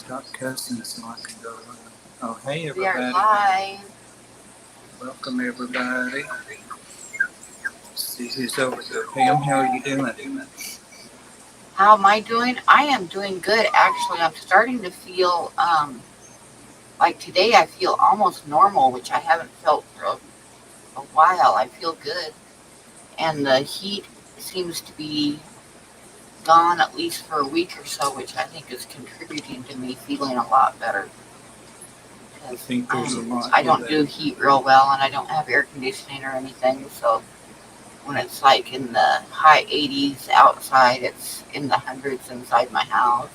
Stop cussing so I can go. Oh, hey, We are everybody. live. Welcome, everybody. Let's see who's over here. Pam, how are you doing? How am I doing? I am doing good, actually. I'm starting to feel like today I feel almost normal, which I haven't felt for a while. I feel good. And the heat seems to be gone at least for a week or so, which I think is contributing to me feeling a lot better. I Because think there's a lot I to don't do that. heat real well, and I don't have air conditioning or anything. So when it's like in the high 80s outside, it's in the hundreds inside my house.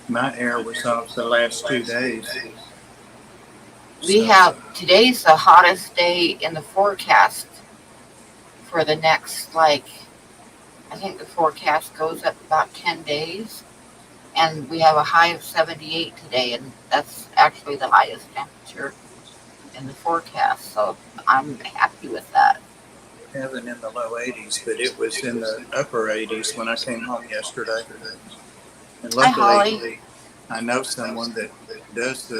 My air was off the last 2 days. We So, have today's the hottest day in the forecast for the next, like, I think the forecast goes up about 10 days. And we have a high of 78 today, and that's actually the highest temperature in the forecast. So I'm happy with that. having in the low 80s, but it was in the upper 80s when I came home yesterday. And Hi, luckily, Holly. I know someone that does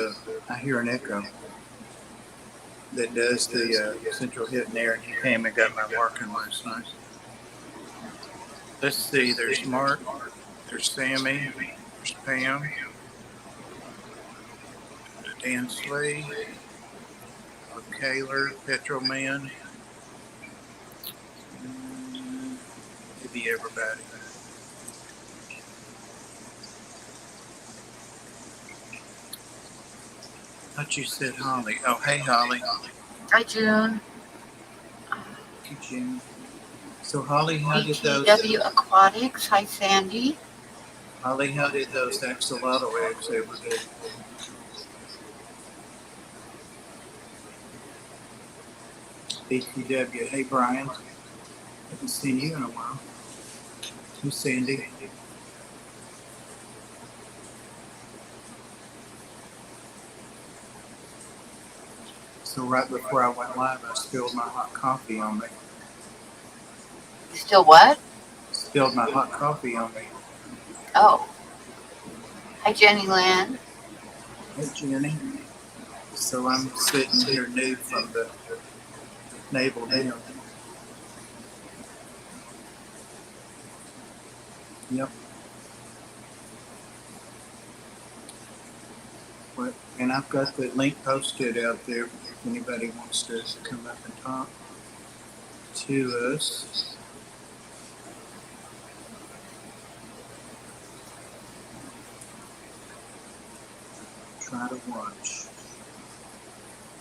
I hear an echo, that does the central heat and air, and he came and got mine working last night. Let's see, there's Mark, there's Sammy, there's Pam, Dan Slade, Kaler, Petrol Man, maybe everybody. I thought you said Holly. Oh, hey, Holly. Hi, June. Hey, June. So, Holly, BTW Aquatics. Hi, Sandy. How did those axolotl eggs ever do? BTW. Hey, Brian. Haven't seen you in a while. Who's Sandy? So, right before I went live, I spilled my hot coffee on me. You still what? Spilled my hot coffee on me. Oh. Hi, Jenny Lynn. Hey, Jenny. So, I'm sitting here nude from the navel down. Yep. But, and I've got the link posted out there if anybody wants to come up and talk to us. Try to watch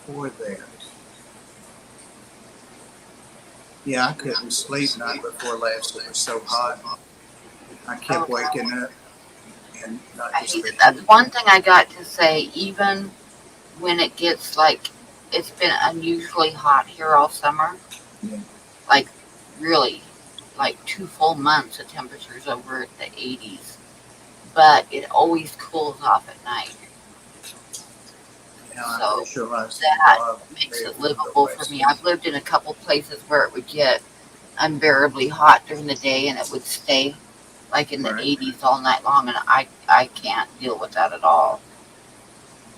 for that. Yeah, I couldn't sleep night before last. It was so hot. I kept waking up and not just the That's heat. one thing I got to say. Even when it gets like it's been unusually hot here all summer, Yeah. like really, like 2 full months, the temperature's over the 80s, but it always cools off at night. Now I So visualized that Bob makes there it from the livable for west. me. I've lived in a couple places where it would get unbearably hot during the day and it would stay like in the Right. 80s all night long, and I can't deal with that at all.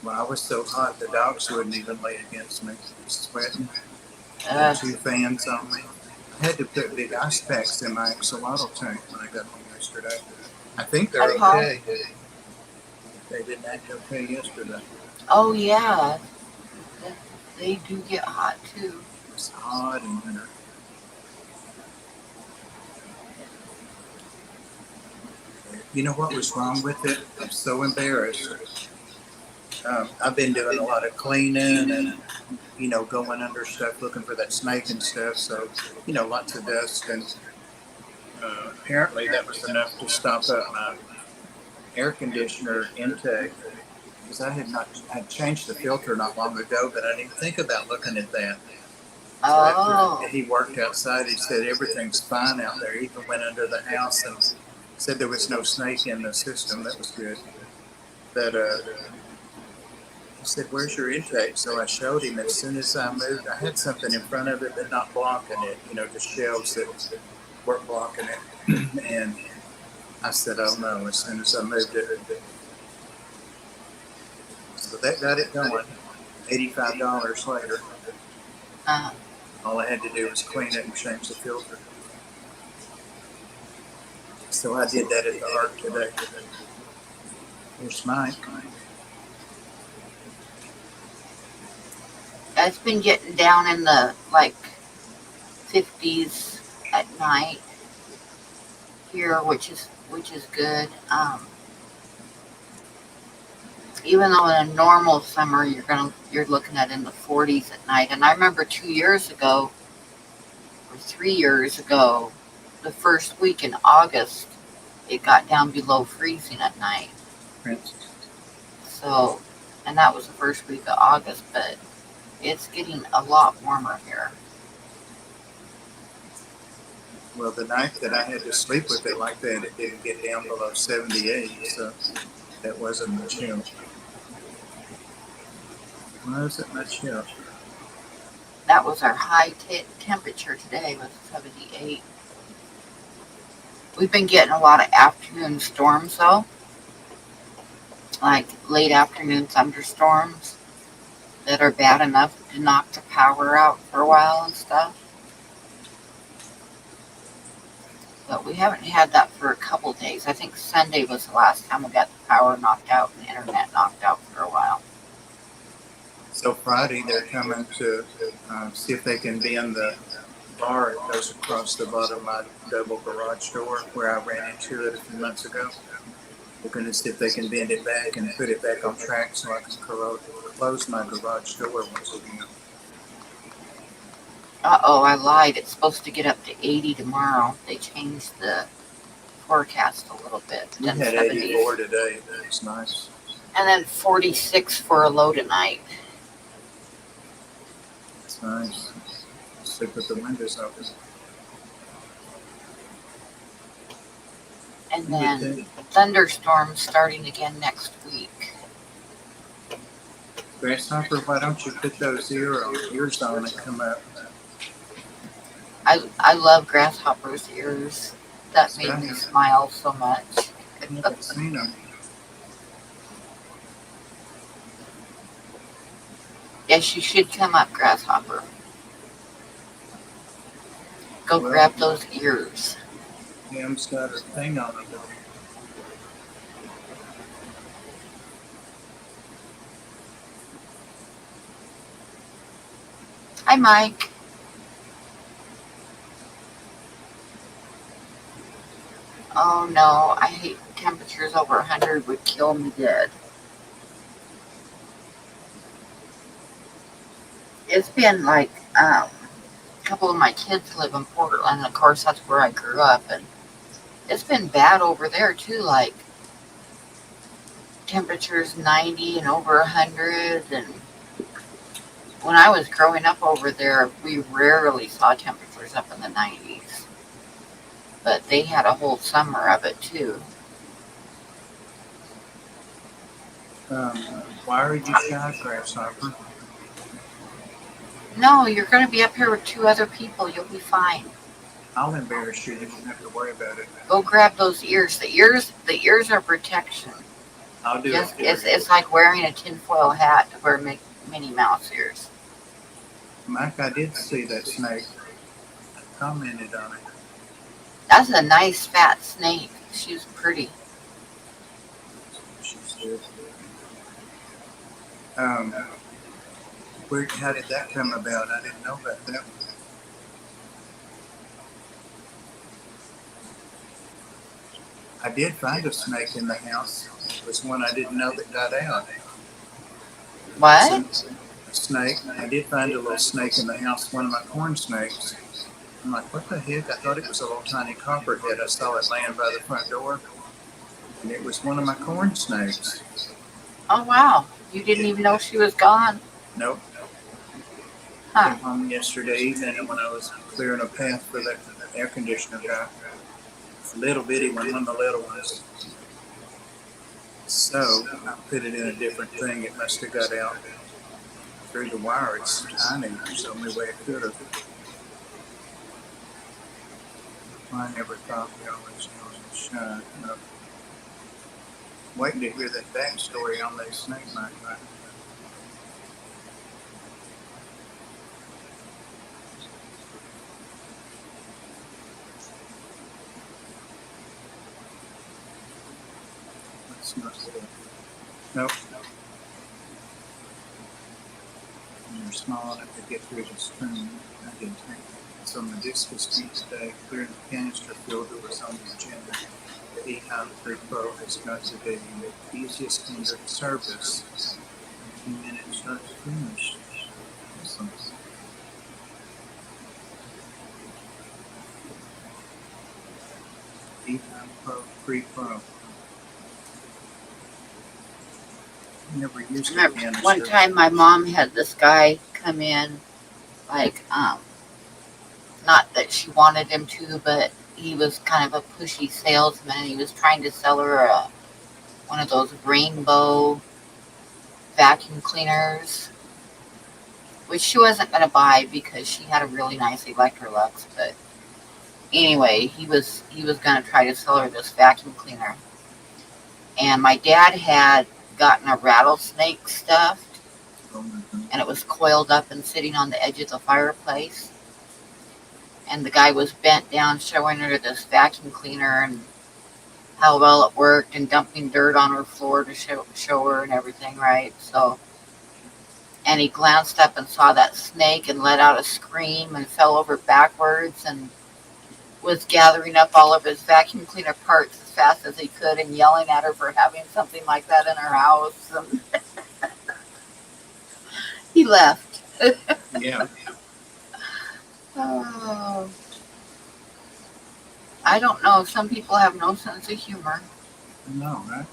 Well, I was so hot the dogs wouldn't even lay against me, sweating. Had Uh, two fans on me. I had to put big ice packs in my axolotl tank when I got home yesterday. I think they're Hi, Paul. okay. They didn't act okay yesterday. Oh yeah, they do get hot too. It was hot in winter. You know what was wrong with it? I'm so embarrassed. I've been doing a lot of cleaning and, going under stuff looking for that snake and stuff. So, lots of dust. And apparently that was enough to stop up my air conditioner intake because I changed the filter not long ago, but I didn't even think about looking at that. So after Oh, he worked outside, he said everything's fine out there. He even went under the house and said there was no snake in the system. That was good. But he said, "Where's your intake?" So I showed him. As soon as I moved, I had something in front of it, but not blocking it. Just shelves that weren't blocking it. And I said, "Oh no!" As soon as I moved it, So that got it going. $85 later. Uh, All I had to do was clean it and change the filter. So I did that at the Arc today. Here's Mike. it's been getting down in the like 50s at night here, which is good. Even though in a normal summer you're looking at in the 40s at night. And I remember 2 years ago or 3 years ago, the first week in August, it got down below freezing at night. Prince. So, and that was the first week of August, but it's getting a lot warmer here. Well, the night that I had to sleep with it like that, it didn't get down below 78, so that wasn't much help. Wasn't much help. That was our high temperature today, was 78. We've been getting a lot of afternoon storms though, like late afternoon thunderstorms that are bad enough to knock the power out for a while and stuff. But we haven't had that for a couple days. I think Sunday was the last time we got the power knocked out and the internet knocked out for a while. So Friday they're coming to see if they can bend the bar that goes across the bottom of my double garage door where I ran into it a few months ago. We're going to see if they can bend it back and put it back on track so I can close my garage door once again. Uh-oh, I lied. It's supposed to get up to 80 tomorrow. They changed the forecast a little bit. We had 84 today. That's nice. And then 46 for a low tonight. That's nice. Sleep with the windows open. And then thunderstorms starting again next week. Grasshopper, why don't you put those ears on and come up? I love Grasshopper's ears. That made me smile so much. I haven't seen them. Yes, you should come up, Grasshopper. Go grab those ears. Pam's got her thing on it. Hi, Mike. Oh no, I hate temperatures over 100 would kill me dead. It's been like, a couple of my kids live in Portland, and of course that's where I grew up, and it's been bad over there too, like temperatures 90 and over 100, and when I was growing up over there, we rarely saw temperatures up in the 90s, but they had a whole summer of it too. Why are you shy, Grasshopper? No, you're going to be up here with two other people. You'll be fine. I'll embarrass you. You don't have to worry about it. Go grab those ears. The ears are protection. I'll do it. It's like wearing a tinfoil hat to wear Minnie Mouse ears. Mike, I did see that snake. I commented on it. That's a nice fat snake. She's pretty. She's good. How did that come about? I didn't know about that. I did find a snake in the house. It was one I didn't know that got out. What? A snake. I did find a little snake in the house, one of my corn snakes. I'm like, what the heck? I thought it was a little tiny copperhead. I saw it laying by the front door. And it was one of my corn snakes. Oh, wow. You didn't even know she was gone? Nope. Huh. Came home yesterday evening when I was clearing a path for that air conditioner guy. It's a little bitty one of the little ones. So I put it in a different thing. It must have got out through the wire. It's tiny. It's the only way it could have. I never thought we always shine. Waiting to hear that backstory on that snake, Mike. It's not good. Nope. And they're small enough to get through the screen. I didn't take it. It's on the discus beat today. Clearing the canister filter was on the agenda. The E-Hub 3 Pro has got to be the easiest standard service. 15 minutes start to finish. Awesome. E-Hub Pro 3 Pro. Never used a Remember one canister. time my mom had this guy come in, like, not that she wanted him to, but he was kind of a pushy salesman. He was trying to sell her one of those rainbow vacuum cleaners, which she wasn't going to buy because she had a really nice Electrolux. But anyway, he was going to try to sell her this vacuum cleaner, and my dad had gotten a rattlesnake stuffed, and it was coiled up and sitting on the edge of the fireplace. And the guy was bent down showing her this vacuum cleaner and how well it worked and dumping dirt on her floor to show her and everything, right? So, and he glanced up and saw that snake and let out a scream and fell over backwards and was gathering up all of his vacuum cleaner parts as fast as he could and yelling at her for having something like that in her house. And he left. Yeah. Oh, I don't know. Some people have no sense of humor. No, right?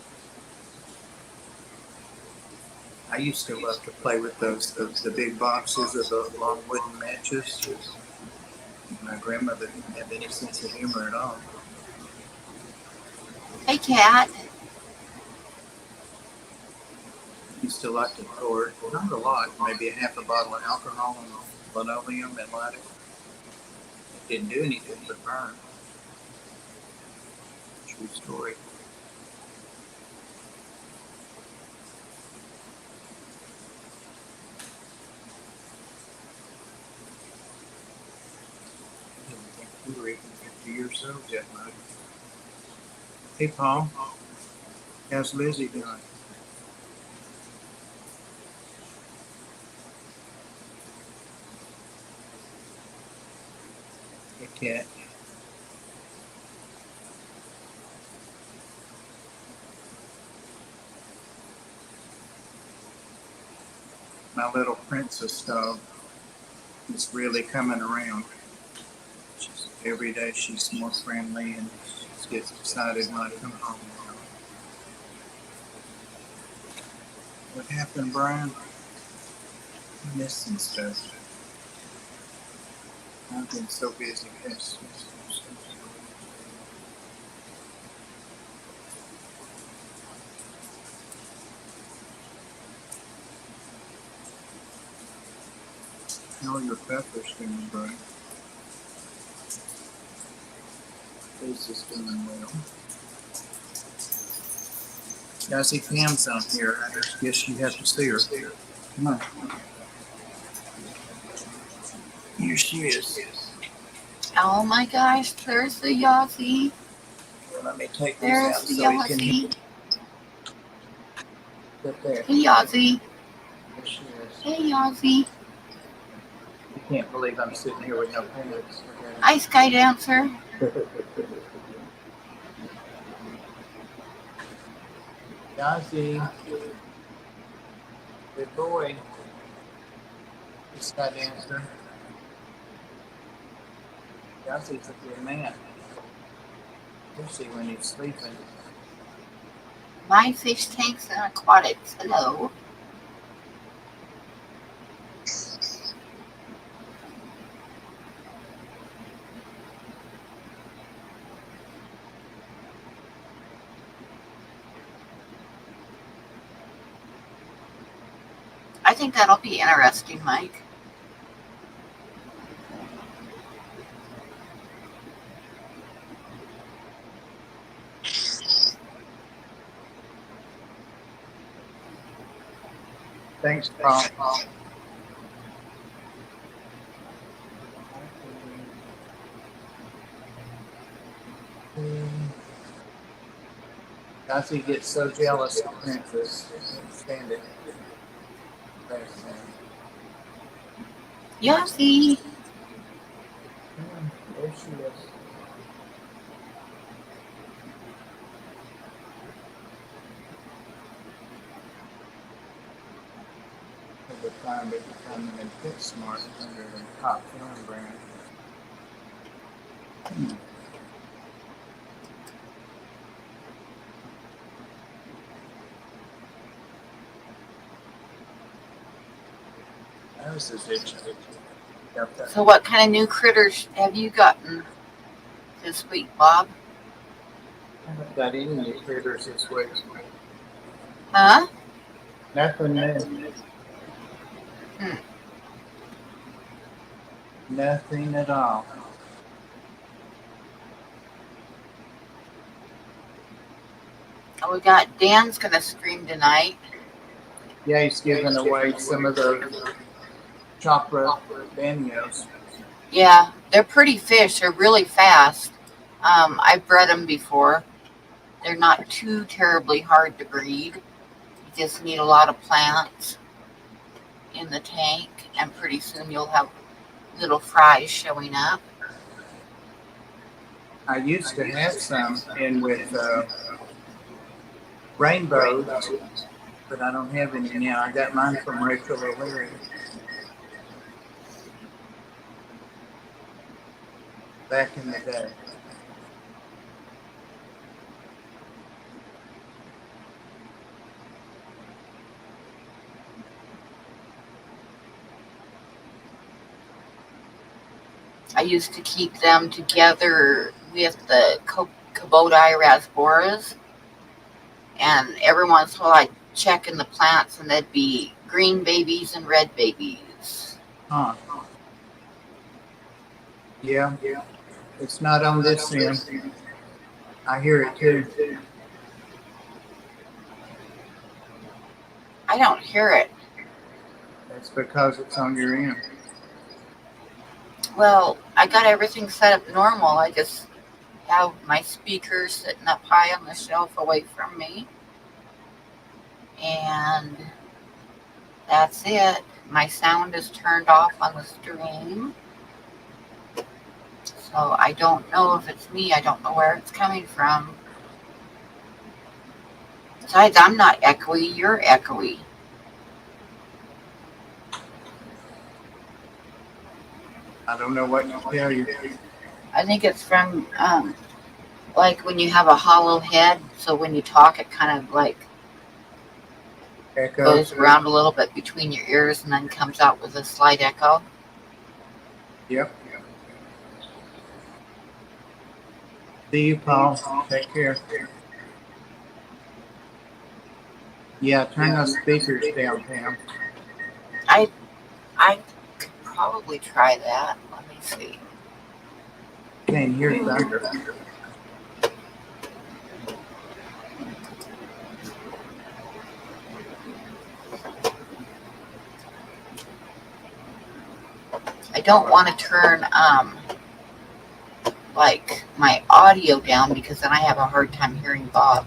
I used to love to play with the big boxes of the long wooden matches. My grandmother didn't have any sense of humor at all. Hey, Cat. Used to like to pour, not a lot, maybe a half a bottle of alcohol on linoleum and light it. It didn't do anything but burn. True story. I didn't think we were even 50 years old yet, Mike. Hey, Paul. How's Lizzie doing? Hey, Cat. My little princess dog is really coming around. Every day she's more friendly and she gets excited when I come home now. What happened, Brian? I missed some stuff. I've been so busy. Yes. How are your peppers doing, Brian? This is doing well. Yeah, I see Pam's on here. I just guess you have to see her. Come on. Here she is. Oh my gosh, there's the Yahtzee. Let me take these There's out the so he can hear. Yahtzee. Right there. Hey, Yahtzee. There she is. Hey, Yahtzee. You can't believe I'm sitting here with no pants. Hi, Sky Dancer. Yazzie. Good boy. This guy dancer. Yazzie's a good man. Especially when he's sleeping. My fish tanks and aquatics. Hello. I think that'll be interesting, Mike. Thanks, Paul. Gussie gets so jealous of Princess. Can't stand it. That's Yossi. there she is. At the time it becoming in Fit Smart under the top film brand. That was his itch. Got that. So what kind of new critters have you gotten this week, Bob? I haven't got any new critters this week. Huh? Nothing new. Hmm. Nothing at all. Oh, we got Dan's gonna stream tonight. Yeah, he's giving away some of those chocolate banyos. Yeah, they're pretty fish. They're really fast. I've bred them before. They're not too terribly hard to breed. You just need a lot of plants in the tank, and pretty soon you'll have little fries showing up. I used to have some in with rainbows, but I don't have any now. I got mine from Rachel O'Leary back in the day. I used to keep them together with the Kubota rasboras, and every once in a while I'd check in the plants, and there'd be green babies and red babies. Huh. Yeah, it's not on this end. I hear it too. I don't hear it. That's because it's on your end. Well, I got everything set up normal. I just have my speakers sitting up high on the shelf away from me. And that's it. My sound is turned off on the stream. So I don't know if it's me. I don't know where it's coming from. Besides, I'm not echoey. You're echoey. I don't know what to tell you. I think it's from like when you have a hollow head. So when you talk, it kind of like Echo. goes around a little bit between your ears and then comes out with a slight echo. Yep. See you, Paul. Take care. Yeah, turn those speakers down, Pam. I could probably try that. Let me see. Can't hear thunder. I don't want to turn like my audio down because then I have a hard time hearing Bob.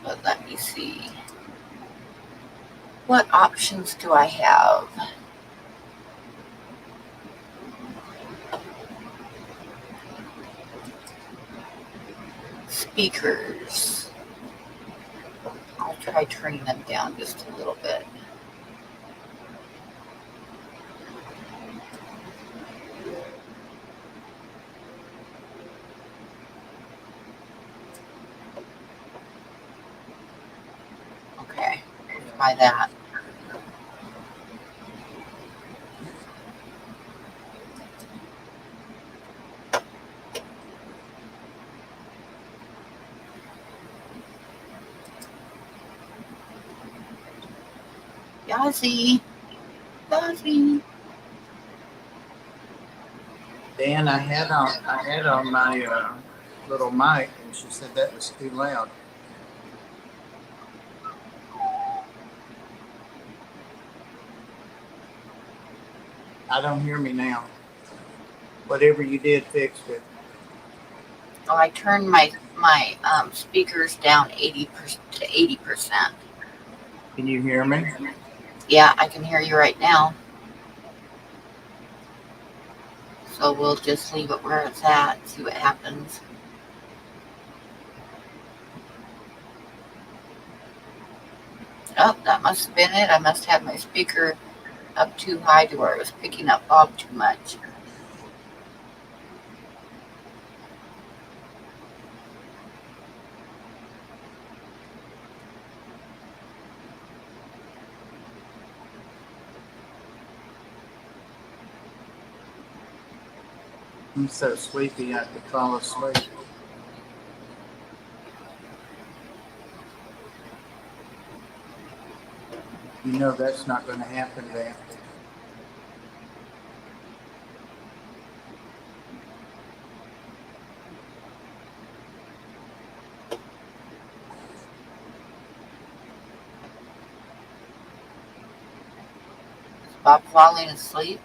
But let me see. What options do I have? Speakers. I'll try turning them down just a little bit. Okay, try that. Yazzie. Yazzie. Dan, I had on my little mic, and she said that was too loud. I don't hear me now. Whatever you did fixed it. Oh, I turned my speakers down 80%. Can you hear me? Yeah, I can hear you right now. So we'll just leave it where it's at, see what happens. Oh, that must have been it. I must have my speaker up too high to where it was picking up Bob too much. I'm so sleepy I could fall asleep. You know that's not going to happen, Dan. Is Bob falling asleep?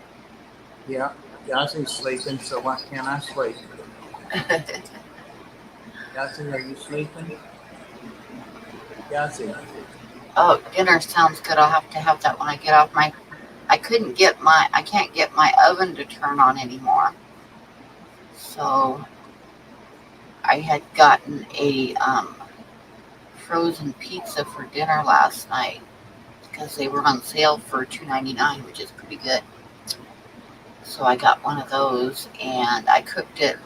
Yeah, Yazzie's sleeping, so why can't I sleep? Yazzie, are you sleeping? Yazzie. Oh, dinner sounds good. I'll have to have that when I get off my. I can't get my oven to turn on anymore. So I had gotten a frozen pizza for dinner last night because they were on sale for $2.99, which is pretty good. So I got one of those and I cooked it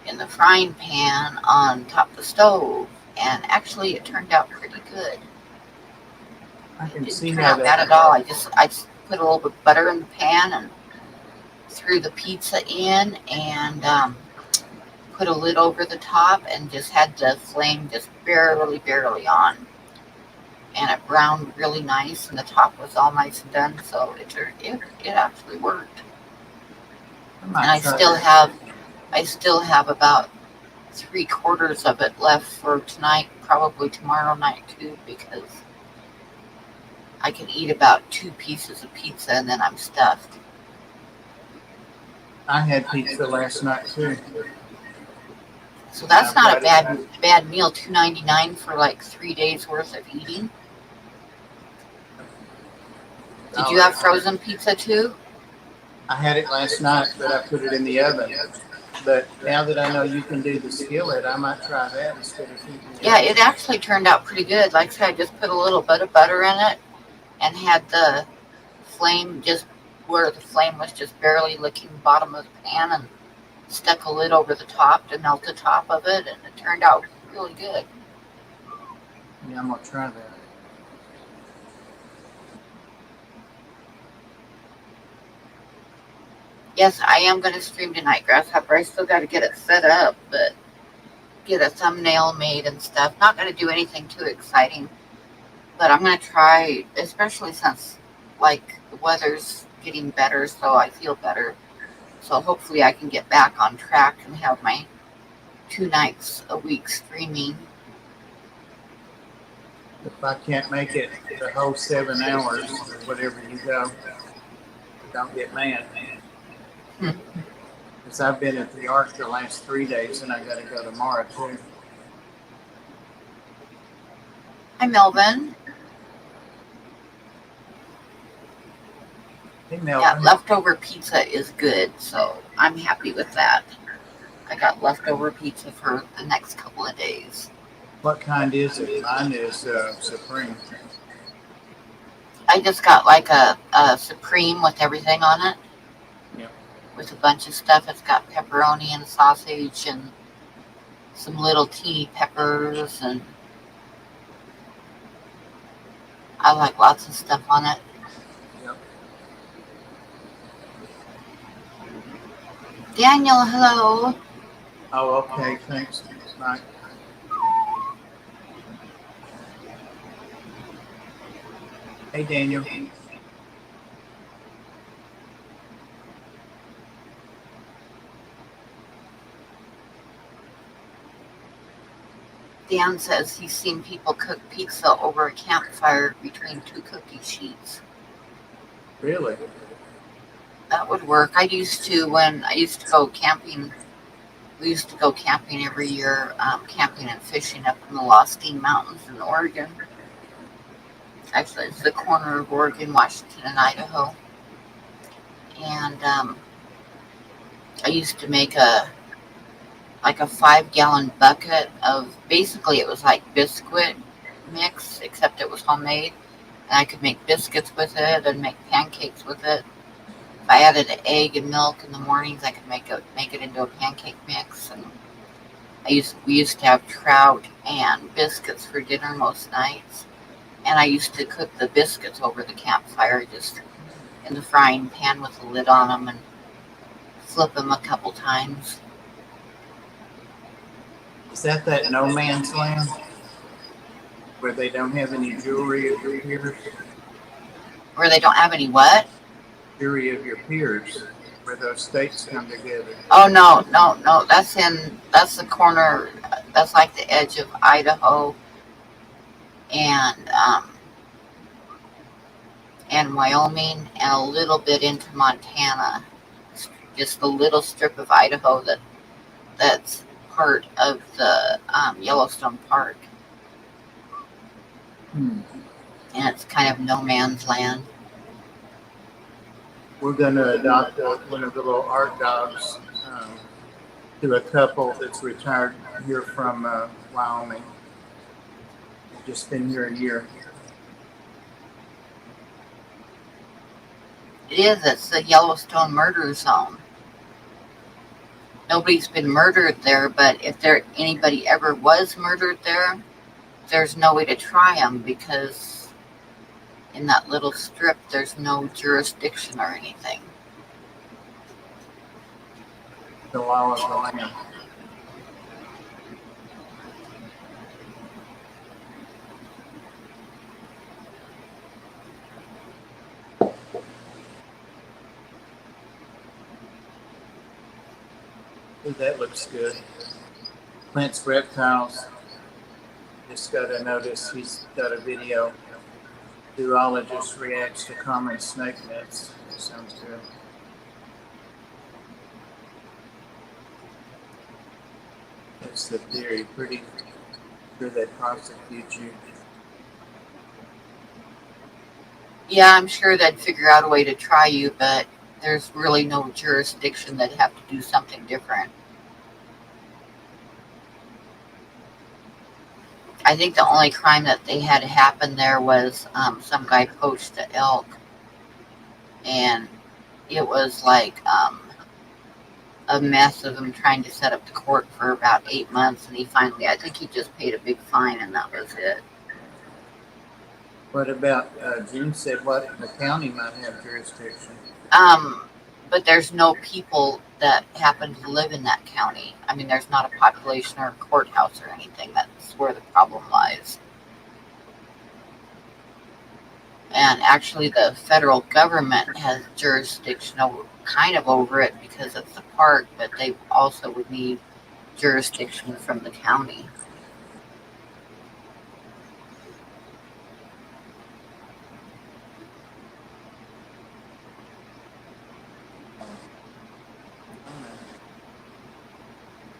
in the frying pan on top of the stove. And actually, it turned out pretty good. I It can didn't see turn how out bad that at all. works. I just put a little bit of butter in the pan and threw the pizza in and put a lid over the top and just had the flame just barely on. And it browned really nice, and the top was all nice and done. So it actually worked. I And might try that. I still have about 3/4 of it left for tonight, probably tomorrow night too, because I can eat about 2 pieces of pizza and then I'm stuffed. I had pizza last night too. So And that's I've not a got it. bad meal. $2.99 for like 3 days worth of eating. Did you Dollar. have frozen pizza too? I had it last night, but I put it in the oven. But now that I know you can do the skillet, I might try that instead of heating the Yeah, oven. it actually turned out pretty good. Like I said, I just put a little bit of butter in it and had the flame just where the flame was just barely licking the bottom of the pan and stuck a lid over the top to melt the top of it, and it turned out really good. Yeah, I'm gonna try that. Yes, I am going to stream tonight, Grasshopper. I still got to get it set up, but get a thumbnail made and stuff. Not going to do anything too exciting, but I'm going to try, especially since like the weather's getting better, so I feel better. So hopefully I can get back on track and have my 2 nights a week streaming. If I can't make it the whole 7 hours or whatever you go, don't get mad. Hmm. Because I've been at the Ark the last 3 days and I got to go tomorrow too. Hi, Melvin. Hey, Yeah, Melvin. leftover pizza is good, so I'm happy with that. I got leftover pizza for the next couple of days. What kind is it? Mine is Supreme. I just got like a Supreme with everything on it, Yep. with a bunch of stuff. It's got pepperoni and sausage and some little teeny peppers, and I like lots of stuff on it. Yep. Daniel, hello. Oh, okay. Thanks, Mike. Hey, Daniel. Dan says he's seen people cook pizza over a campfire between two cookie sheets. Really? That would work. I used to when I used to go camping We used to go camping every year, camping and fishing up in the Lostine Mountains in Oregon. Actually, it's the corner of Oregon, Washington, and Idaho. And I used to make a 5-gallon bucket of, basically it was like biscuit mix, except it was homemade. And I could make biscuits with it and make pancakes with it. If I added an egg and milk in the mornings, I could make it into a pancake mix. And we used to have trout and biscuits for dinner most nights. And I used to cook the biscuits over the campfire, just in the frying pan with a lid on them, and flip them a couple times. Is that no man's land where they don't have any jewelry of your peers? Where they don't have any what? Jewelry of your peers, where those states come together. Oh, no, no, no. That's the corner. That's like the edge of Idaho and Wyoming and a little bit into Montana. Just a little strip of Idaho that's part of the Yellowstone Park. Hmm. And it's kind of no man's land. We're going to adopt one of the little art dogs to a couple that's retired here from Wyoming. They've just been here a year. It is. It's the Yellowstone murder zone. Nobody's been murdered there, but if anybody ever was murdered there, there's no way to try them because in that little strip, there's no jurisdiction or anything. The law of the land. Ooh, that looks good. Clint's Reptiles. Just got a notice. He's got a video. Zoologist reacts to common snake nets. Sounds good. That's the theory. Pretty sure they prosecute you. Yeah, I'm sure they'd figure out a way to try you, but there's really no jurisdiction. They'd have to do something different. I think the only crime that they had happen there was some guy poached the elk, and it was like a mess of him trying to set up the court for about 8 months, and I think he just paid a big fine, and that was it. What about June said what the county might have jurisdiction? But there's no people that happen to live in that county. I mean, there's not a population or a courthouse or anything. That's where the problem lies. And actually, the federal government has jurisdiction over it because it's the park, but they also would need jurisdiction from the county.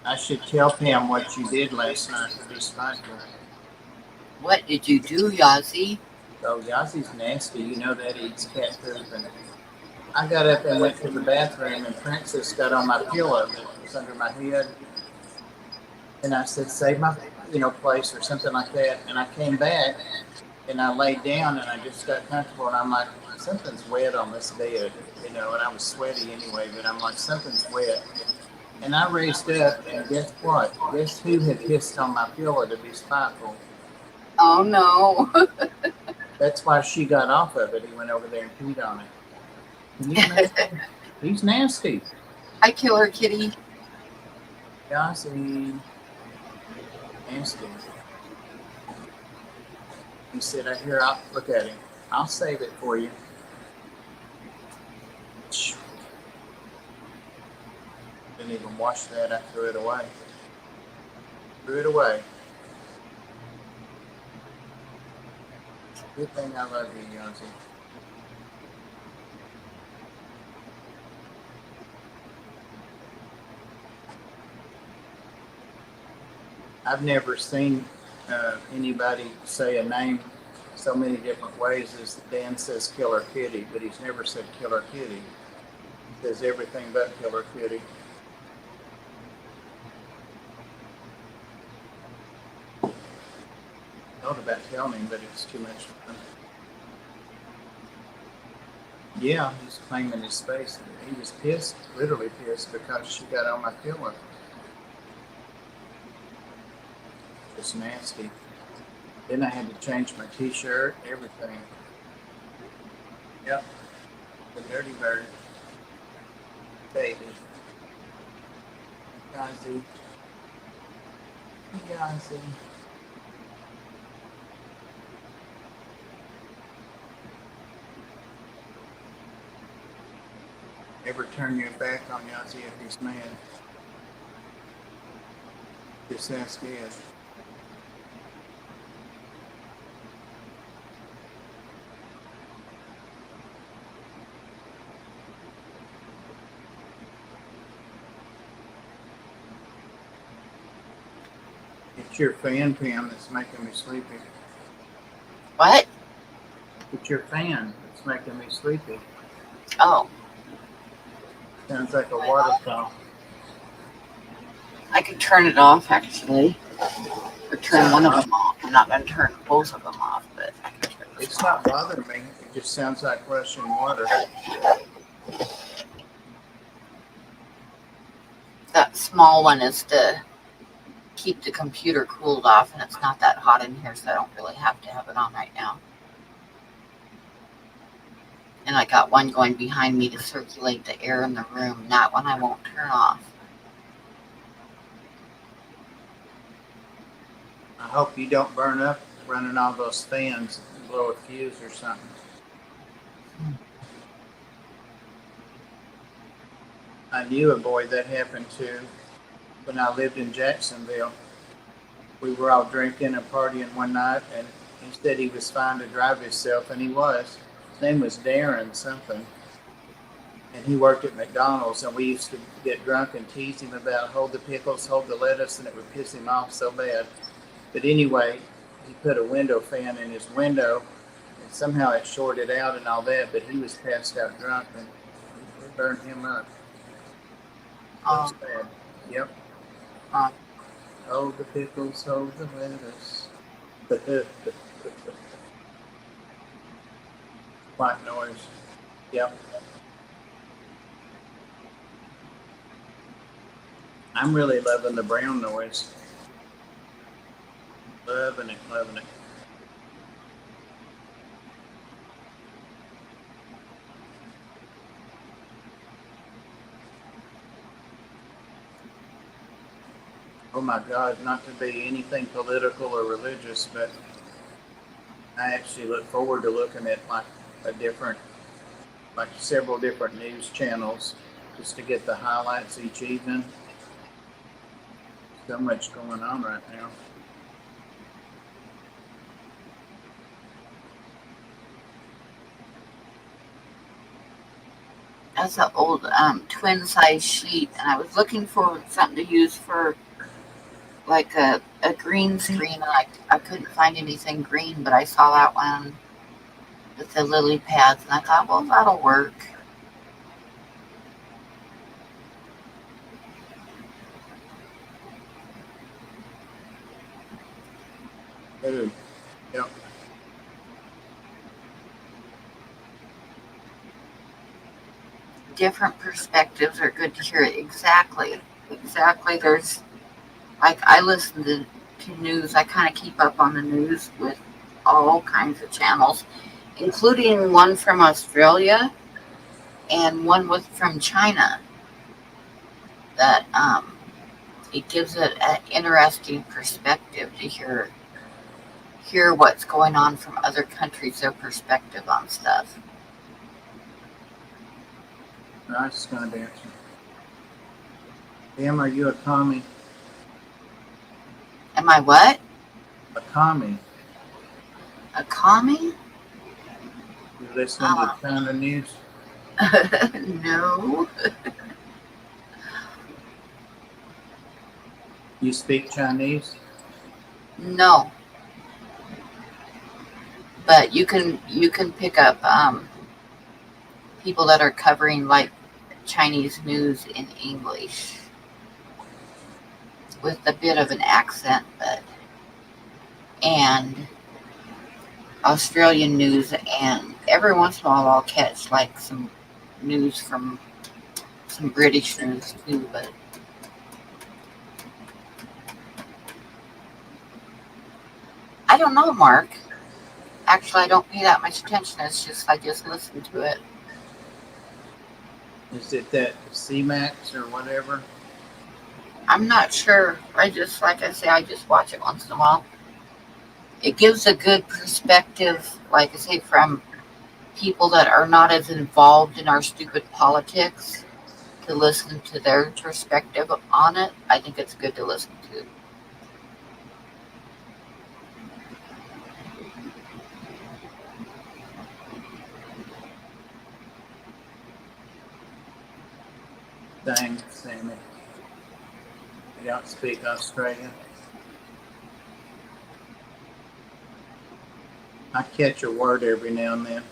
I should tell Pam what you did last night to be spiteful. What did you do, Yazzie? Oh, Yazzie's nasty. You know that eats cat poop. And I got up and went to the bathroom, and Princess got on my pillow that was under my head. And I said, save my place or something like that. And I came back, and I laid down, and I just got comfortable. And I'm like, something's wet on this bed, and I was sweaty anyway, but I'm like, something's wet. And I raised up, and guess what? Guess who had pissed on my pillow to be spiteful? Oh, no. That's why she got off of it. He went over there and peed on it. Can you imagine? He's nasty. I kill her, kitty. Yossi. Nasty. He said, I'll look at him. I'll save it for you. Didn't even wash that. I threw it away. Good thing I love you, Yossi. I've never seen anybody say a name so many different ways as Dan says Killer Kitty, but he's never said Killer Kitty. He says everything but Killer Kitty. I thought about telling him, but it's too much fun. Yeah, he's claiming his space. He was pissed, literally pissed, because she got on my pillow. It's nasty. Then I had to change my t-shirt, everything. Yep, the dirty bird. Baby. Gazi. Gazi. Ever turn your back on Yazzie if he's mad? Just ask Ed. It's your fan, Pam, that's making me sleepy. What? It's your fan that's making me sleepy. Oh, Sounds like a waterfall. I could turn it off actually, or turn one of them off. I'm not going to turn both of them off, but I can turn this It's off. not bothering me. It just sounds like rushing water. That small one is to keep the computer cooled off, and it's not that hot in here, so I don't really have to have it on right now. And I got one going behind me to circulate the air in the room. That one I won't turn off. I hope you don't burn up running all those fans and blow a fuse or something. I knew a boy that happened to when I lived in Jacksonville. We were all drinking and partying one night, and he said he was fine to drive himself, and he was. His name was Darren something, and he worked at McDonald's, and we used to get drunk and tease him about hold the pickles, hold the lettuce, and it would piss him off so bad. But anyway, he put a window fan in his window, and somehow it shorted out and all that, but he was passed out drunk, and it burned him up. That's bad. Yep. Hold the pickles, hold the lettuce. White noise. Yep. I'm really loving the brown noise. Loving it, loving it. Oh my God, not to be anything political or religious, but I actually look forward to looking at like several different news channels just to get the highlights each evening. So much going on right now. That's an old twin size sheet, and I was looking for something to use for like a green screen, and I couldn't find anything green, but I saw that one with the lily pads, and I thought, well, that'll work. Ooh, yep. Different perspectives are good to hear. Exactly. There's like I listen to news. I kind of keep up on the news with all kinds of channels, including one from Australia and one from China. That it gives it an interesting perspective to hear what's going on from other countries, their perspective on stuff. Nice gonna dance. Pam, are you a commie? Am I what? A commie? A commie? You listening to China news? No. You speak Chinese? No, but you can pick up people that are covering like Chinese news in English with a bit of an accent, but and Australian news, and every once in a while I'll catch like some news from some British news too. But I don't know, Mark. Actually, I don't pay that much attention. It's just I just listen to it. Is it that C-Max or whatever? I'm not sure. I just, like I say, I just watch it once in a while. It gives a good perspective, like I say, from people that are not as involved in our stupid politics to listen to their perspective on it. I think it's good to listen to. Dang, Sammy. You don't speak Australian. I catch a word every now and then.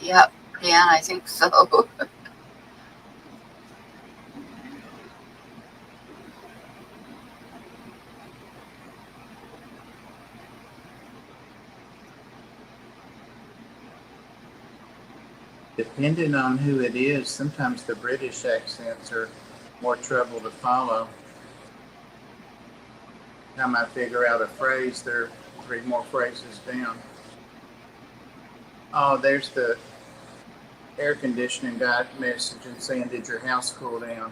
Yep, Dan, I think so. Depending on who it is, sometimes the British accents are more trouble to follow. Time I figure out a phrase, they're three more phrases down. Oh, there's the air conditioning guy messaging saying, "Did your house cool down?"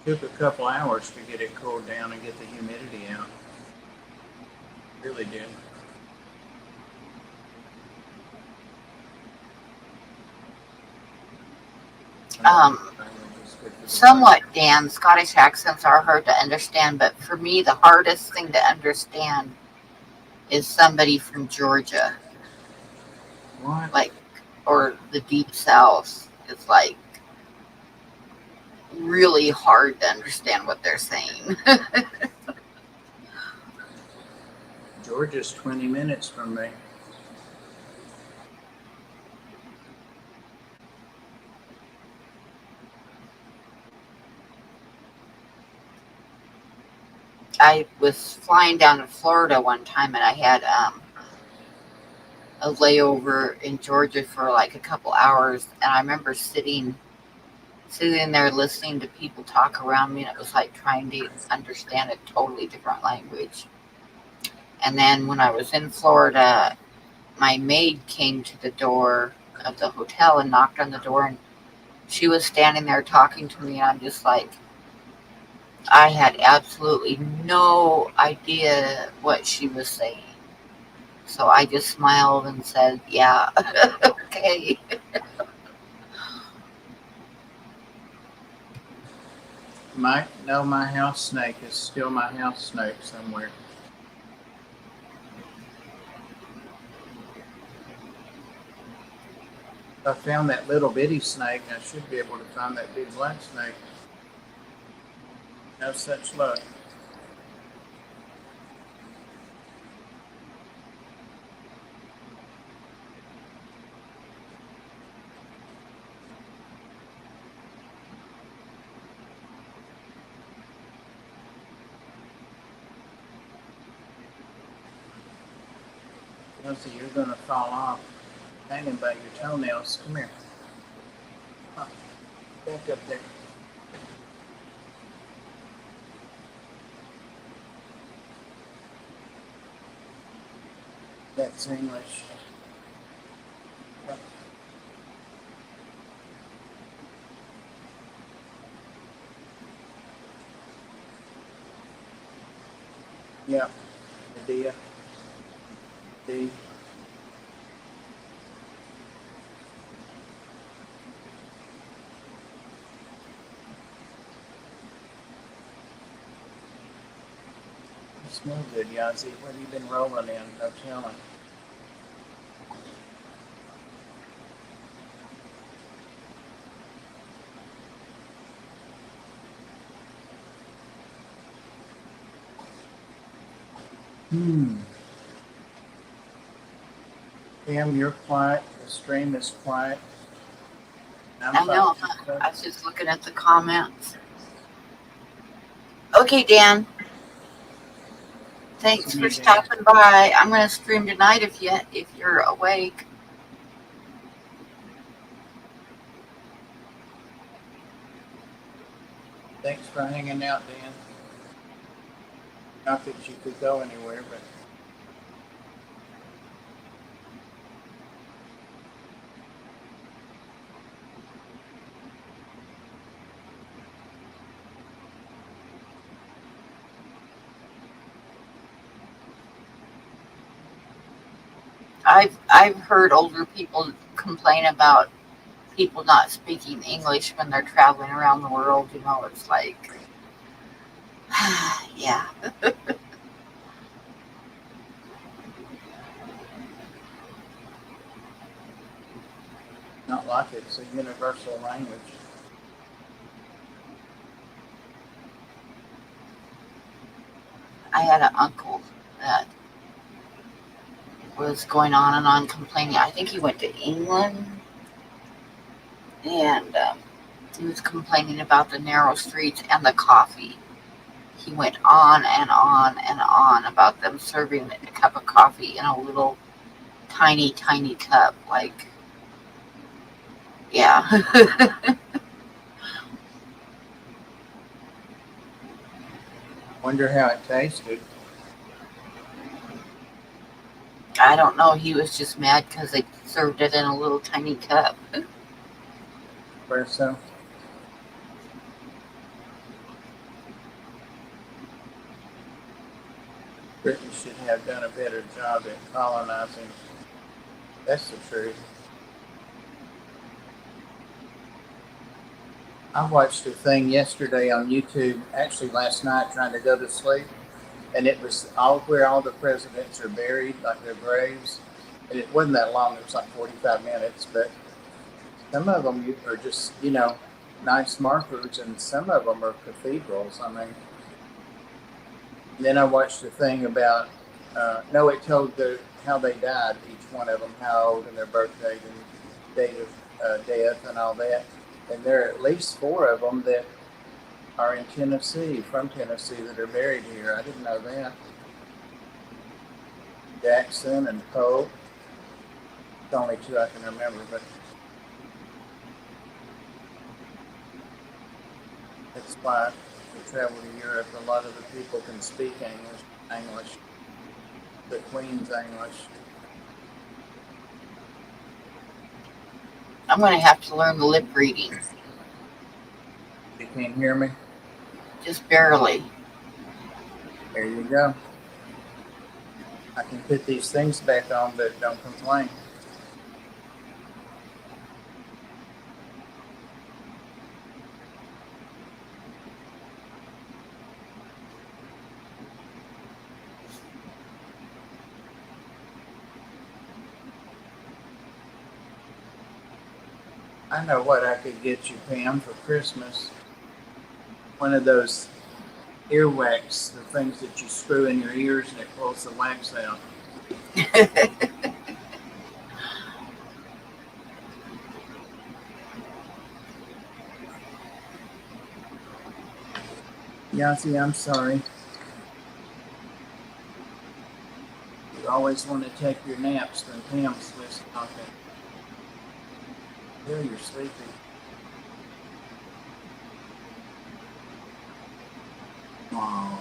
Took a couple hours to get it cooled down and get the humidity out. Really did. um, Somewhat, Dan. Scottish accents are hard to understand, but for me, the hardest thing to understand is somebody from Georgia, What? like, or the deep south. It's like really hard to understand what they're saying. Georgia's 20 minutes from me. I was flying down to Florida one time, and I had a layover in Georgia for like a couple hours, and I remember sitting there listening to people talk around me, and it was like trying to understand a totally different language. And then when I was in Florida, my maid came to the door of the hotel and knocked on the door, and she was standing there talking to me, and I'm just like, I had absolutely no idea what she was saying. So I just smiled and said, yeah, okay. Might know my house snake is still my house snake somewhere. If I found that little bitty snake, I should be able to find that big black snake. No such luck. Elsie, you're gonna fall off hanging by your toenails. Come here. Huh. Back up there. That's English. Yeah. Medea. D. Smell good, Yazzie. What have you been rolling in? No telling. Pam, you're quiet. The stream is quiet. I'm I know. fine. I was just looking at the comments. Okay, Dan. Thanks for stopping by. I'm going to stream tonight if you're awake. Thanks for hanging out, Dan. Not that you could go anywhere, but I've heard older people complain about people not speaking English when they're traveling around the world. You know, it's like, yeah. not like it. It's a universal language. I had an uncle that was going on and on complaining. I think he went to England, and he was complaining about the narrow streets and the coffee. He went on and on and on about them serving a cup of coffee in a little tiny, tiny cup. Like, yeah. Wonder how it tasted. I don't know. He was just mad because they served it in a little tiny cup. Espresso. Britain should have done a better job at colonizing. That's the truth. I watched a thing yesterday on YouTube, actually last night, trying to go to sleep, and it was all where all the presidents are buried, like their graves. And it wasn't that long; it was like 45 minutes. But some of them are just, nice markers, and some of them are cathedrals. I mean, and then I watched a thing about. No, it told how they died, each one of them, how old, and their birth date, and date of death, and all that. And there are at least 4 of them that are in Tennessee, from Tennessee, that are buried here. I didn't know that. Jackson and Pope. It's only 2 I can remember, but that's why to travel to Europe, a lot of the people can speak English, the Queen's English. I'm going to have to learn the lip reading. You can't hear me? Just barely. There you go. I can put these things back on, but don't complain. I know what I could get you, Pam, for Christmas. One of those earwax, the things that you screw in your ears and it pulls the wax out. Yazzie, I'm sorry. You always want to take your naps when Pam's talking. Here you're sleepy. Oh.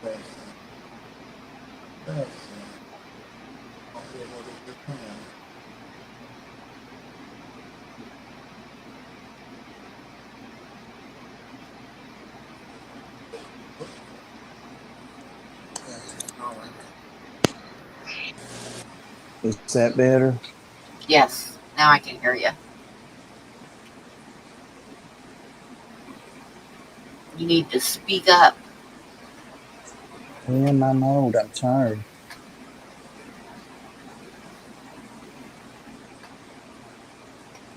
Bless you. Bless you. I'll be able to get your Pam. Is that better? Yes, now I can hear you. You need to speak up. Damn, I'm old. I'm tired.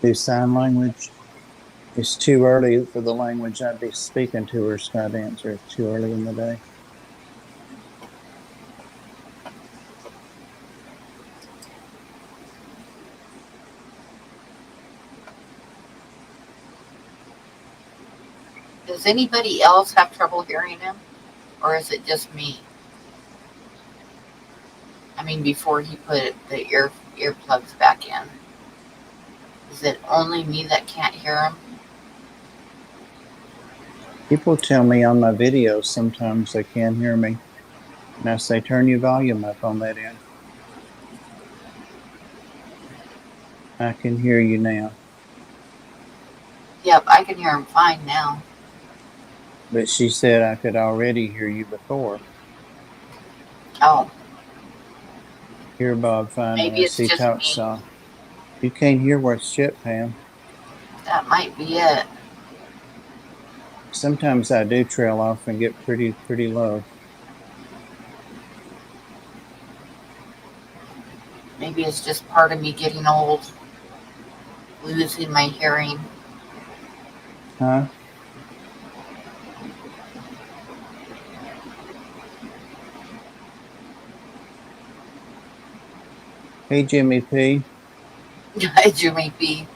Do sign language. It's too early for the language I'd be speaking to her, Scott answered. It's too early in the day. Does anybody else have trouble hearing him? Or is it just me? I mean, before he put the earplugs back in. Is it only me that can't hear him? People tell me on my videos sometimes they can't hear me. And I say, turn your volume up on that end. I can hear you now. Yep, I can hear him fine now. But she said I could already hear you before. Oh, Hear Bob fine when maybe I it's see just talk me. soft. You can't hear worth shit, Pam. That might be it. Sometimes I do trail off and get pretty low. Maybe it's just part of me getting old, losing my hearing. Huh? Hey, Jimmy P. Jimmy B.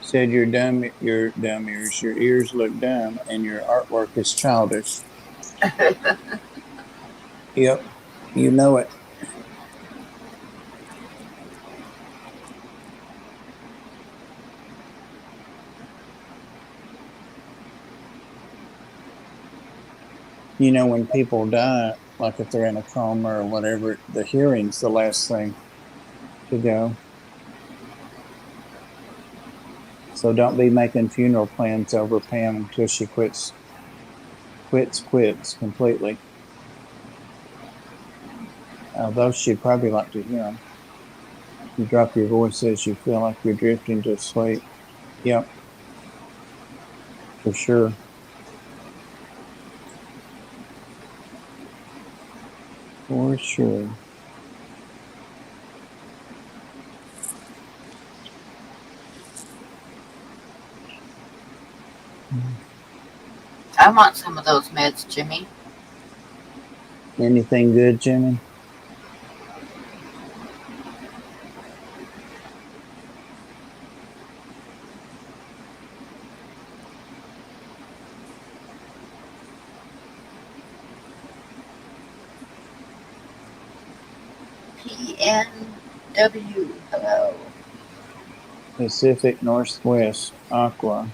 Said your dumb ears. Your ears look dumb and your artwork is childish. Yep. You know it. You know, when people die, like if they're in a coma or whatever, the hearing's the last thing to go. So don't be making funeral plans over Pam until she quits completely. Although she'd probably like to hear them. You drop your voice as you feel like you're drifting to sleep. Yep, for sure. For sure. I want some of those meds, Jimmy. Anything good, Jimmy? PNW. Hello. Pacific Northwest, Aqua.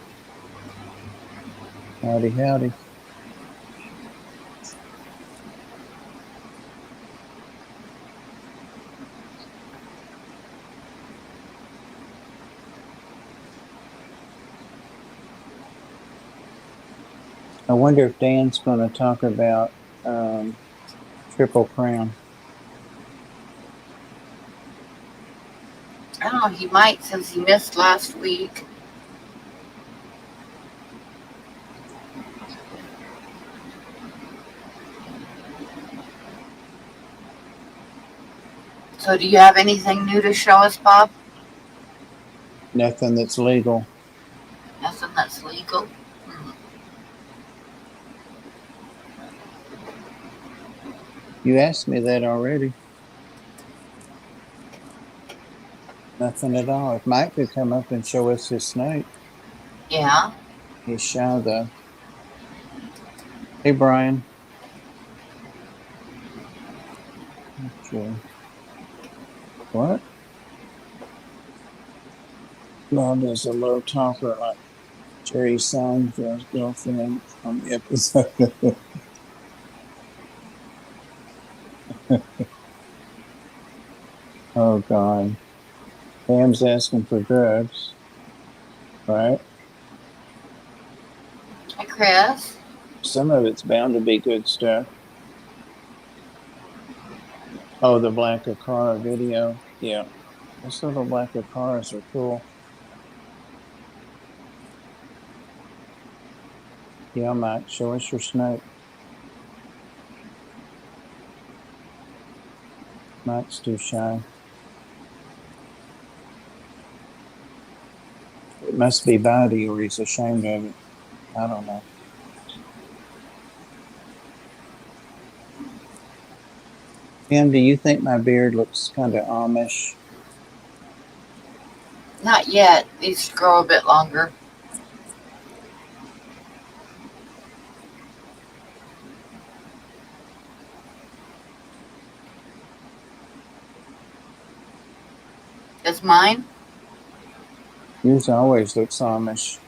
Howdy, howdy. I wonder if Dan's going to talk about Triple Crown. I don't know, he might since he missed last week. So, do you have anything new to show us, Bob? Nothing that's legal. Nothing that's legal? Hmm. You asked me that already. Nothing at all. If Mike could come up and show us his snake, Yeah. he's shy though. Hey, Brian. Okay. What? Bob is a low talker like Jerry Seinfeld's girlfriend on the episode. Oh, God. Pam's asking for drugs, right? Hi, Chris. Some of it's bound to be good stuff. Oh, the Black car video. Yeah. Those little Black cars are cool. Yeah, Mike, show us your snake. Mike's too shy. It must be body or he's ashamed of it. I don't know. Tim, do you think my beard looks kind of Amish? Not yet. Needs to grow a bit longer. Does mine? Yours always looks Amish.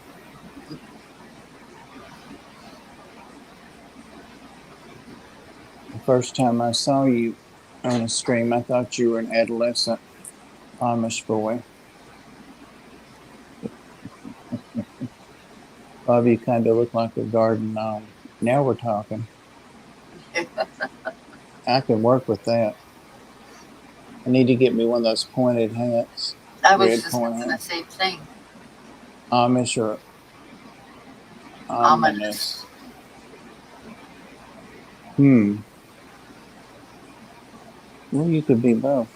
The first time I saw you on a stream, I thought you were an adolescent Amish boy. Bob, you kind of look like a garden gnome. Now we're talking. I can work with that. I need to get me one of those pointed hats. I was Red just point thinking the hat. same thing. Amish or ominous. Well, you could be both.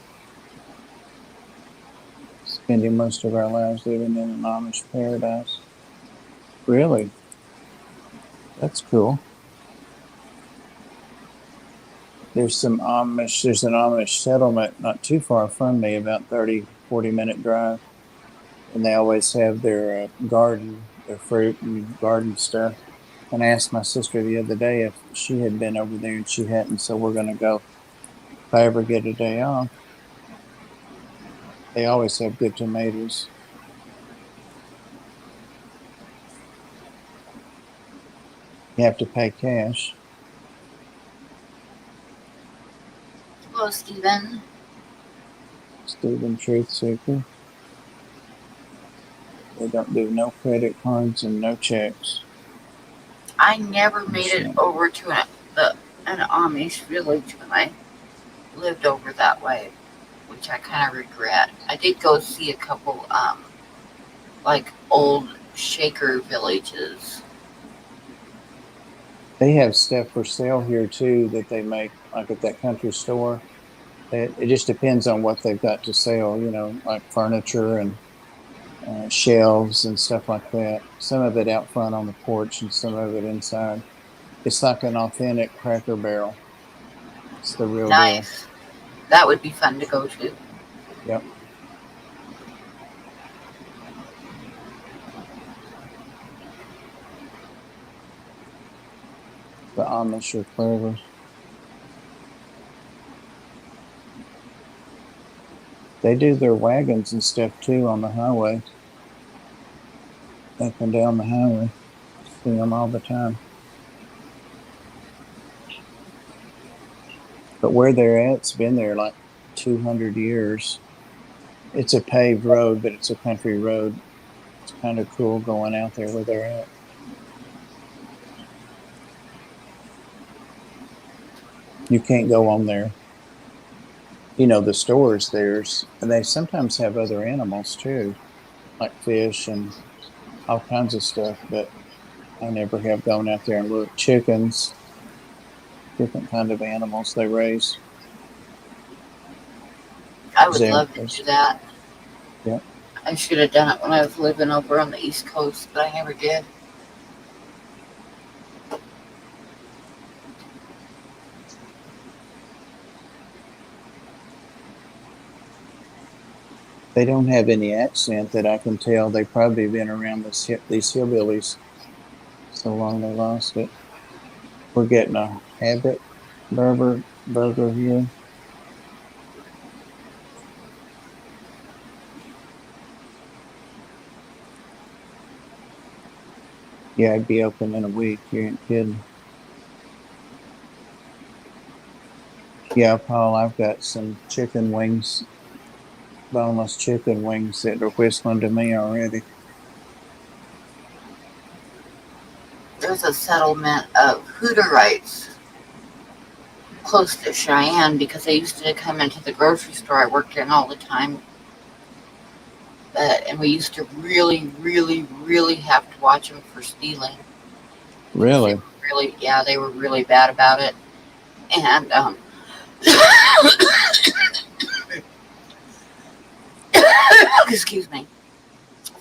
Spending most of our lives living in an Amish paradise. Really? That's cool. There's an Amish settlement not too far from me, about 30, 40-minute drive. And they always have their garden, their fruit and garden stuff. And I asked my sister the other day if she had been over there, and she hadn't, so we're going to go if I ever get a day off. They always have good tomatoes. You have to pay cash. Hello, Stephen. Stephen Truth Seeker. They don't do no credit cards and no checks. I never made it over to an Amish village when I lived over that way, which I kind of regret. I did go see a couple, like old Shaker villages. They have stuff for sale here too that they make, like at that country store. It just depends on what they've got to sell, like furniture and shelves and stuff like that. Some of it out front on the porch and some of it inside. It's like an authentic Cracker Barrel. It's the real deal. Nice. That would be fun to go to. Yep. The Amish are clever. They do their wagons and stuff too on the highway. Up and down the highway. See them all the time. But where they're at, it's been there like 200 years. It's a paved road, but it's a country road. It's kind of cool going out there where they're at. You can't go on there. The stores and they sometimes have other animals too, like fish and all kinds of stuff, but I never have gone out there and looked. Chickens, different kind of animals they raise. I would love to do that. Yeah. I should have done it when I was living over on the East Coast, but I never did. They don't have any accent that I can tell. They've probably been around these hillbillies so long they lost it. We're getting a habit burger here. Yeah, I'd be open in a week. You ain't kidding. Yeah, Paul, I've got some chicken wings, boneless chicken wings that are whistling to me already. There's a settlement of Hutterites close to Cheyenne because they used to come into the grocery store I worked in all the time. And we used to really, really, really have to watch them for stealing. Really? They were really bad about it. And Excuse me.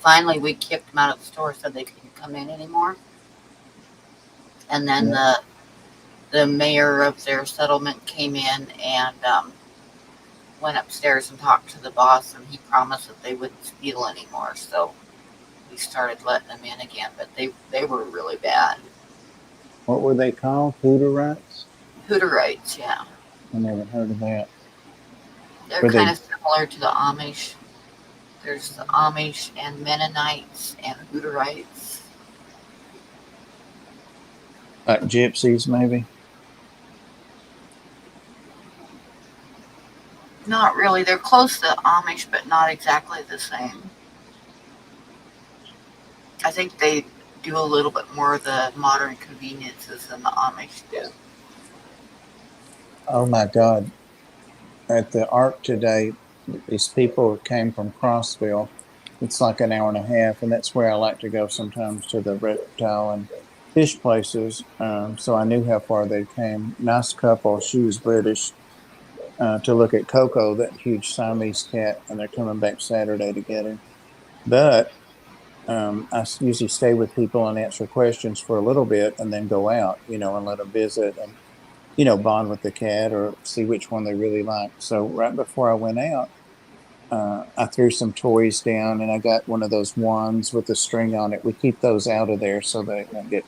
Finally, we kicked them out of the store so they couldn't come in anymore. And then Yeah. the mayor of their settlement came in and went upstairs and talked to the boss, and he promised that they wouldn't steal anymore. So we started letting them in again, but they were really bad. What were they called? Hooterites? Hooterites, yeah. I never heard of that. They're Were kind they of similar to the Amish. There's the Amish and Mennonites and Hooterites. like gypsies, maybe? Not really. They're close to Amish, but not exactly the same. I think they do a little bit more of the modern conveniences than the Amish do. Oh my God. At the Ark today, these people came from Crossville. It's like an hour and a half, and that's where I like to go sometimes, to the reptile and fish places. So I knew how far they came. Nice couple. She was British, to look at Coco, that huge Siamese cat, and they're coming back Saturday to get him. But I usually stay with people and answer questions for a little bit and then go out, and let them visit and, bond with the cat or see which one they really like. So right before I went out, I threw some toys down, and I got one of those wands with a string on it. We keep those out of there so they won't get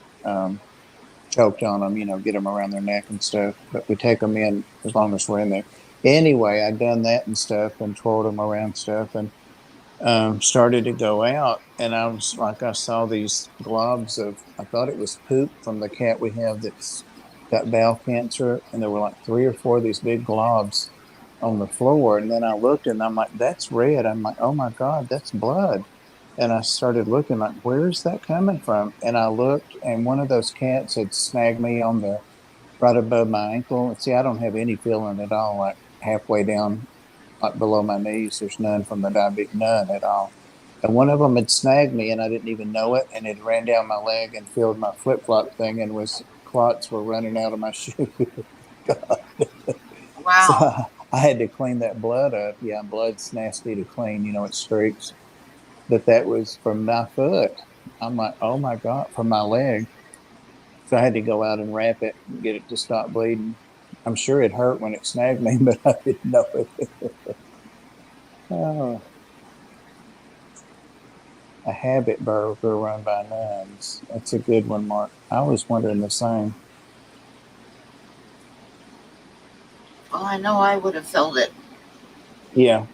choked on them, get them around their neck and stuff. But we take them in as long as we're in there. Anyway, I done that and stuff and twirled them around stuff, and started to go out, and I was like, I saw these globs of, I thought it was poop from the cat we have that's got bowel cancer, and there were like 3 or 4 of these big globs on the floor, and then I looked, and I'm like, that's red. I'm like, oh my God, that's blood. And I started looking like, where's that coming from? And I looked, and one of those cats had snagged me on the right above my ankle. And see, I don't have any feeling at all, like halfway down, like below my knees. There's none from the diabetic, none at all. And one of them had snagged me, and I didn't even know it, and it ran down my leg and filled my flip flop thing, and was clots were running out of my shoe. So Wow. I had to clean that blood up. Yeah, blood's nasty to clean. It streaks. But that was from my foot. I'm like, oh my God, from my leg. So I had to go out and wrap it and get it to stop bleeding. I'm sure it hurt when it snagged me, but I didn't know it. Oh, a habit burger run by nuns. That's a good one, Mark. I was wondering the same. Well, I know I would have felt it. Yeah.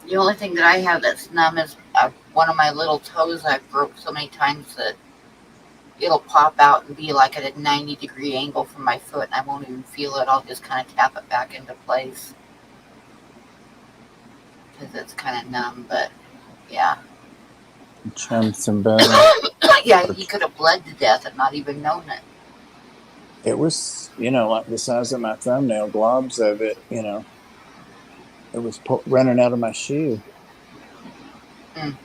The only thing that I have that's numb is one of my little toes I broke so many times that it'll pop out and be like at a 90-degree angle from my foot, and I won't even feel it. I'll just kind of tap it back into place because it's kind of numb. But yeah, Chum some butter. yeah, he could have bled to death and not even known it. It was, like the size of my thumbnail, globs of it, it was running out of my shoe. Mm.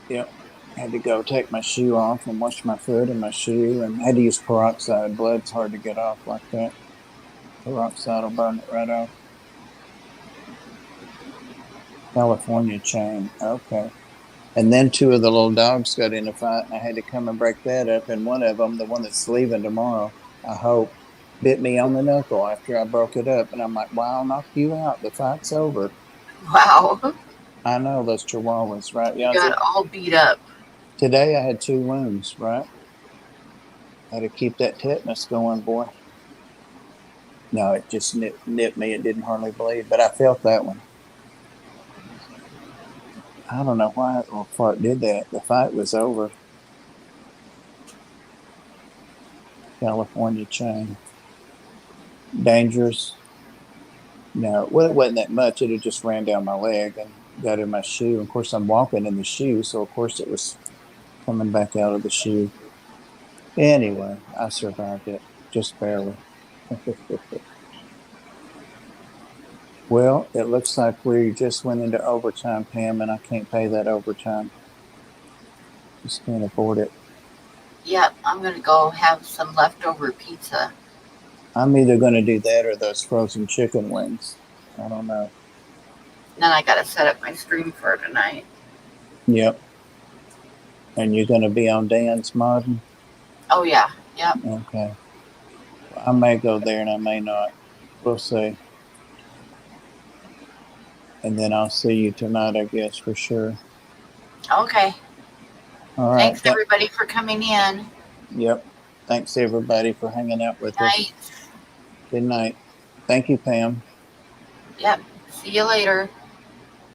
Yep. Had to go take my shoe off and wash my foot and my shoe, and had to use peroxide. Blood's hard to get off like that. Peroxide will burn it right off. California chain. Okay. And then 2 of the little dogs got in a fight, and I had to come and break that up. And one of them, the one that's leaving tomorrow, I hope, bit me on the knuckle after I broke it up. And I'm like, well, I'll knock you out. The fight's over. Wow, I know those chihuahuas, right, you got Yazi? all beat up. Today I had 2 wounds, right? Had to keep that tetanus going, boy. No, it just nipped me. It didn't hardly bleed, but I felt that one. I don't know why or before it did that. The fight was over. California chain. Dangerous. No, well, it wasn't that much. It had just ran down my leg and got in my shoe. Of course, I'm walking in the shoe, so of course it was coming back out of the shoe. Anyway, I survived it, just barely. Well, it looks like we just went into overtime, Pam, and I can't pay that overtime. Just can't afford it. Yep, I'm gonna go have some leftover pizza. I'm either going to do that or those frozen chicken wings. I don't know. then I got to set up my stream for tonight. Yep. And you're going to be on Dan's modding? Oh yeah, yep. Okay. I may go there and I may not. We'll see. And then I'll see you tonight, I guess, for sure. Okay. All right. Thanks everybody for coming in. Yep. Thanks everybody for hanging out with us. Night. Good night. Thank you, Pam. Yep. See you later.